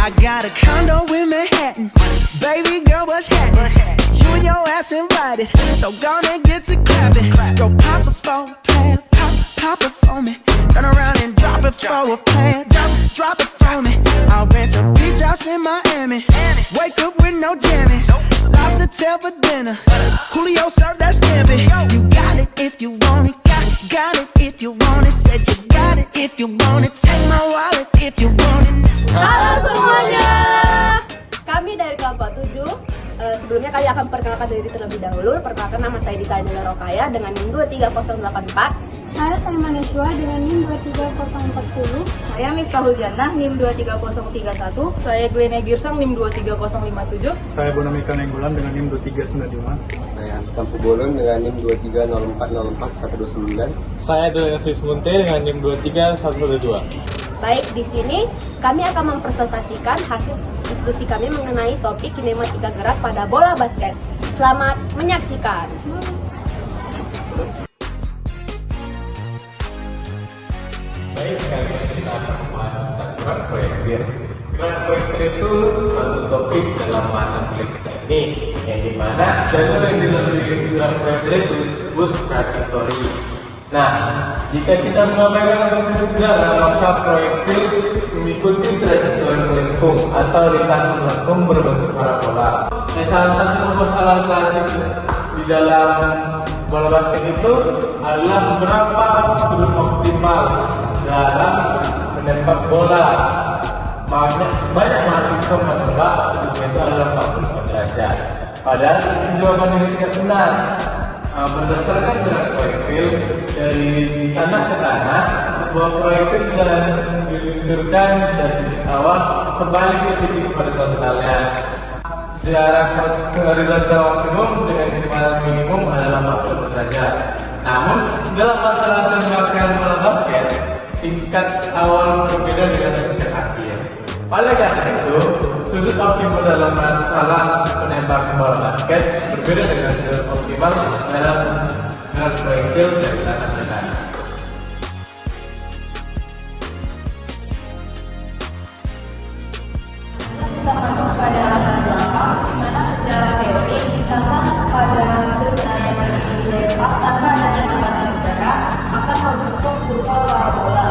I got a condo in Manhattan. Baby girl, what's happening? You and your ass invited, so gonna get to clapping. Go pop it for a plan, pop it for me. Turn around and drop it for a plan, drop it for me. I'll rent a beach house in Miami. Wake up with no jammies. Lobster tail for dinner. Julio served that scampi. You got it if you want it. Got it if you want it. Said you got it if you want it. Take my wallet if you want it. Halo semuanya, kami dari kelompok 7. Sebelumnya kami akan perkenalkan diri terlebih dahulu. Perkenalkan, nama saya Dita Anjela Rokaya dengan NIM 23084. Saya Saiman Yeshua dengan NIM 23040. Saya Miftahul Jannah NIM 23031. Saya Glenna Girsang NIM 23057. Saya Bonamika Nenggolan dengan NIM 2395. Saya Astam Pubolon dengan NIM 2304104 129. Saya Delvis Munte dengan NIM 23112. Baik, di sini kami akan mempresentasikan hasil diskusi kami mengenai topik kinematika gerak pada bola basket. Selamat menyaksikan. Baik, kali ini kita akan membahas tentang gerak proyektil. Gerak proyektil itu suatu topik dalam mata kuliah kita ini, yang dimana jalur yang dilalui gerak proyektil itu disebut trajektori. Nah, jika kita mengabaikan sejarah, maka proyektil mengikuti trajektori melengkung atau lintasan melengkung berbentuk parabola. Salah satu masalah klasik di dalam bola basket itu adalah berapa sudut optimal dalam menembak bola. Banyak mahasiswa menebak sudutnya itu adalah 45 derajat. Padahal itu jawaban yang tidak benar. Berdasarkan gerak proyektil dari tanah ke tanah, sebuah proyektil diluncurkan dari titik awal kembali ke titik horizontalnya. Jarak horizontal maksimum dengan kecepatan minimum adalah 40 derajat. Namun dalam masalah tembakan bola basket, tingkat awal berbeda dengan tingkat akhir. Oleh karena itu, sudut optimal dalam masalah penembakan bola basket berbeda dengan sudut optimal dalam gerak proyektil dari tanah ke tanah. Kita masuk pada latar belakang, di mana secara teori lintasan pada benda yang dilempar tanpa adanya tekanan udara akan membentuk kurva parabola,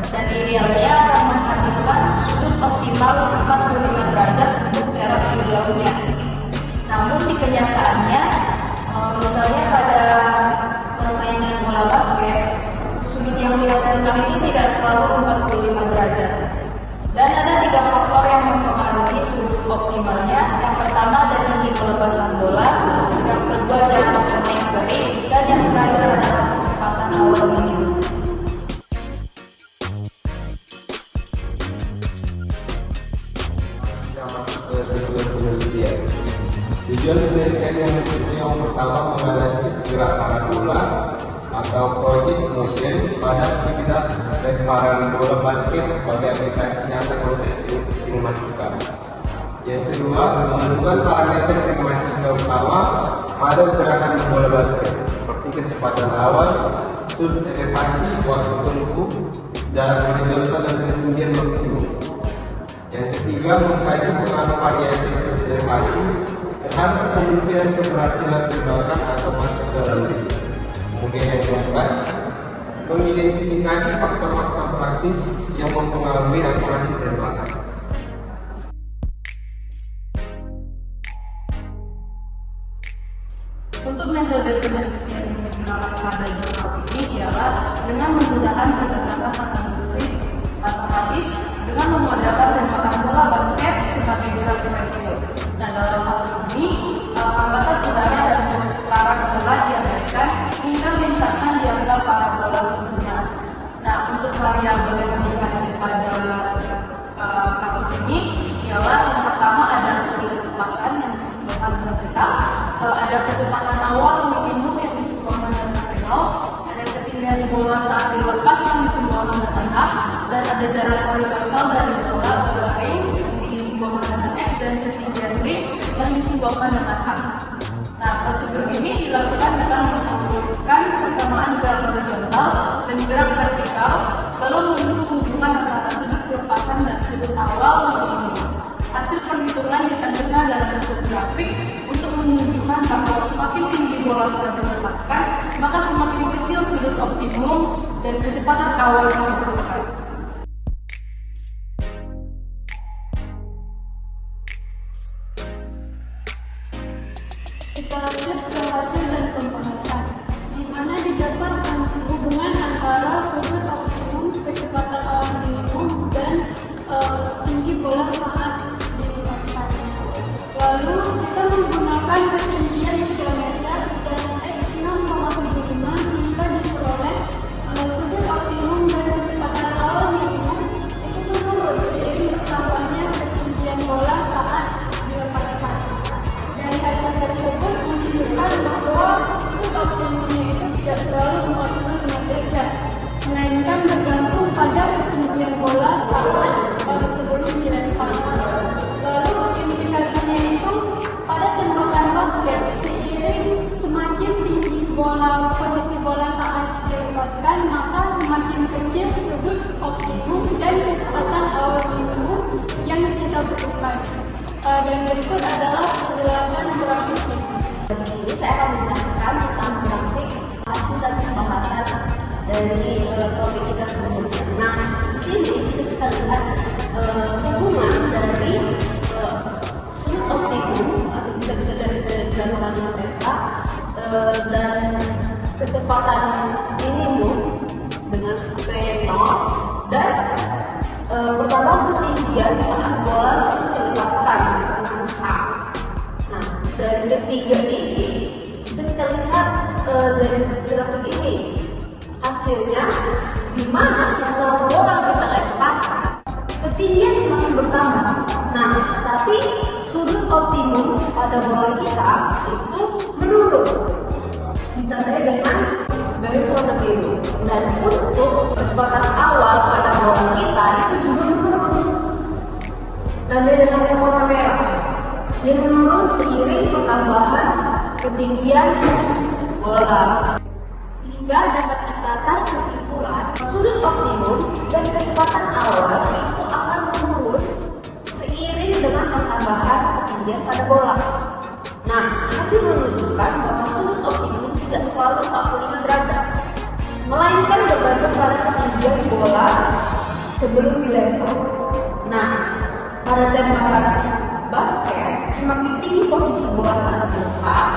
dan idealnya akan menghasilkan sudut optimal 45 derajat untuk jarak terjauhnya. Namun di kenyataannya, misalnya pada permainan bola basket, sudut yang dihasilkan itu tidak selalu 45 derajat. Dan ada 3 faktor yang mempengaruhi sudut optimalnya. Yang pertama ada tinggi pelepasan bola, yang kedua jarak pemain kering, dan yang terakhir adalah kecepatan awal menyerang. Kita masuk ke tujuan penelitian. Tujuan penelitian yang pertama menganalisis gerak parabola atau project motion pada aktivitas lemparan bola basket sebagai aplikasi nyata konsep kinematika. Yang kedua, menentukan parameter kinematika utama pada gerakan bola basket seperti kecepatan awal, sudut elevasi, waktu tempuh, jarak horizontal dan ketinggian maksimum. Yang ketiga, mengkaji pengaruh variasi sudut elevasi terhadap kemungkinan keberhasilan tembakan atau masuk dalam ring. Kemudian yang keempat, mengidentifikasi faktor-faktor praktis yang mempengaruhi akurasi tembakan. Untuk metode penelitian yang digunakan pada jurnal ini ialah dengan menggunakan pendekatan analisis matematis dengan memodalkan tembakan bola basket sebagai gerak proyektil. Nah, dalam hal ini hambatan udara dan perputaran bola diabaikan hingga lintasan dianggap parabola sebelumnya. Nah, untuk variabel yang dikaji pada kasus ini ialah yang pertama ada sudut lepasan yang disebutkan dengan theta, ada kecepatan awal minimum yang disebutkan dengan nol, ada ketinggian bola saat dilepas yang disebutkan dengan h, dan ada jarak horizontal dari bola ke ring yang disimbolkan dengan x, dan ketinggian ring yang disimbolkan dengan h. Nah, prosedur ini dilakukan dengan mengumpulkan persamaan gerak horizontal dan gerak vertikal, lalu menentukan hubungan antara sudut lepasan dan sudut awal ini. Hasil perhitungan ditampilkan dalam bentuk grafik untuk menunjukkan bahwa semakin tinggi bola saat dilepaskan, maka semakin kecil sudut optimum dan kecepatan awal yang diperlukan. Kita lanjut ke hasil dan pembahasan, di mana didapatkan hubungan antara sudut optimum, kecepatan awal minimum, dan tinggi bola saat dilepaskan. Lalu kita menggunakan ketinggian 3 meter dan X 6,75 sehingga diperoleh sudut optimum dan kecepatan awal minimum itu menurun seiring bertambahnya ketinggian bola saat dilepaskan. Dari hasil tersebut menunjukkan bahwa sudut optimumnya itu tidak selalu 45 derajat, melainkan bergantung pada ketinggian bola saat sebelum dilempar. Lalu implikasinya itu pada tembakan basket, seiring semakin tinggi posisi bola saat dilepaskan, maka semakin kecil sudut optimum dan kecepatan awal minimum yang kita butuhkan. Dan berikut adalah penjelasan grafiknya. Di sini saya akan menjelaskan tentang grafik hasil dan pembahasan dari topik kita sebelumnya. Nah, di sini bisa kita lihat hubungan dari sudut optimum atau kita bisa dari granulanya theta dan kecepatan minimum dengan V0 dan pertambahan ketinggian saat bola itu dilepaskan dengan H. Nah, dari ketiga ini bisa kita lihat dari grafik ini hasilnya, di mana setelah bola kita lemparkan ketinggian semakin bertambah. Nah, tapi sudut optimum pada bola kita itu menurun, ditandai dengan garis warna biru. Dan untuk kecepatan awal pada bola kita itu juga menurun, tandai dengan yang warna merah. Dia menurun seiring pertambahan ketinggian bola, sehingga dapat kita tarik kesimpulan sudut optimum dan kecepatan awal itu akan menurun seiring dengan pertambahan ketinggian pada bola. Nah, hasil menunjukkan bahwa sudut optimum tidak selalu 45 derajat, melainkan bergantung pada ketinggian bola sebelum dilempar. Nah, pada tembakan basket, semakin tinggi posisi bola saat dilepas,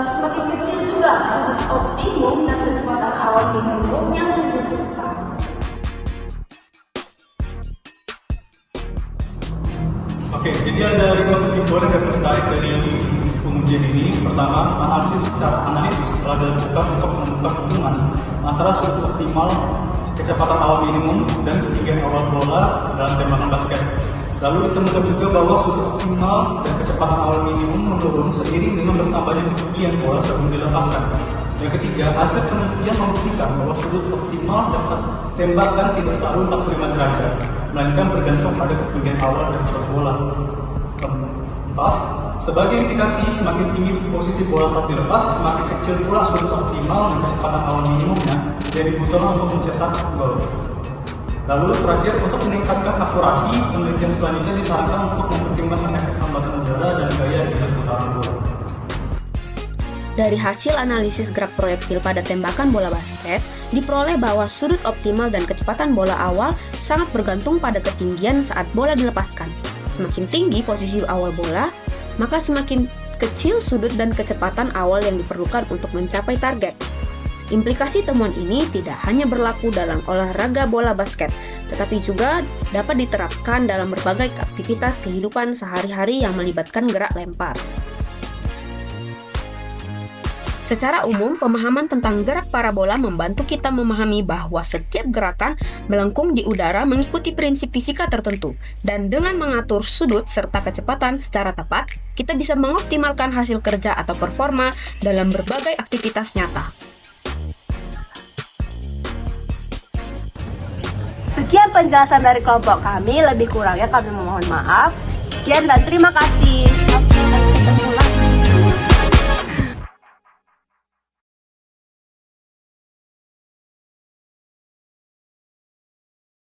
semakin kecil juga sudut optimum dan kecepatan awal minimum yang dibutuhkan. Oke, jadi ada 5 kesimpulan yang tertarik dari pengujian ini. Pertama, analisis secara analitis telah dilakukan untuk menemukan hubungan antara sudut optimal, kecepatan awal minimum, dan ketinggian awal bola dalam tembakan basket. Lalu ditemukan juga bahwa sudut optimal dan kecepatan awal minimum menurun seiring dengan bertambahnya ketinggian bola sebelum dilepaskan. Yang ketiga, hasil penelitian membuktikan bahwa sudut optimal dapat tembakan tidak selalu 45 derajat, melainkan bergantung pada ketinggian awal dari suatu bola. Keempat, sebagai indikasi semakin tinggi posisi bola saat dilepas, semakin kecil pula sudut optimal dan kecepatan awal minimumnya yang dibutuhkan untuk mencetak gol. Lalu terakhir, untuk meningkatkan akurasi, penelitian selanjutnya disarankan untuk mempertimbangkan efek hambatan udara dan gaya di putaran bola. Dari hasil analisis gerak proyektil pada tembakan bola basket, diperoleh bahwa sudut optimal dan kecepatan bola awal sangat bergantung pada ketinggian saat bola dilepaskan. Semakin tinggi posisi awal bola, maka semakin kecil sudut dan kecepatan awal yang diperlukan untuk mencapai target. Implikasi temuan ini tidak hanya berlaku dalam olahraga bola basket, tetapi juga dapat diterapkan dalam berbagai aktivitas kehidupan sehari-hari yang melibatkan gerak lempar. Secara umum, pemahaman tentang gerak parabola membantu kita memahami bahwa setiap gerakan melengkung di udara mengikuti prinsip fisika tertentu, dan dengan mengatur sudut serta kecepatan secara tepat, kita bisa mengoptimalkan hasil kerja atau performa dalam berbagai aktivitas nyata. Sekian penjelasan dari kelompok kami, lebih kurangnya kami memohon maaf. Sekian dan terima kasih.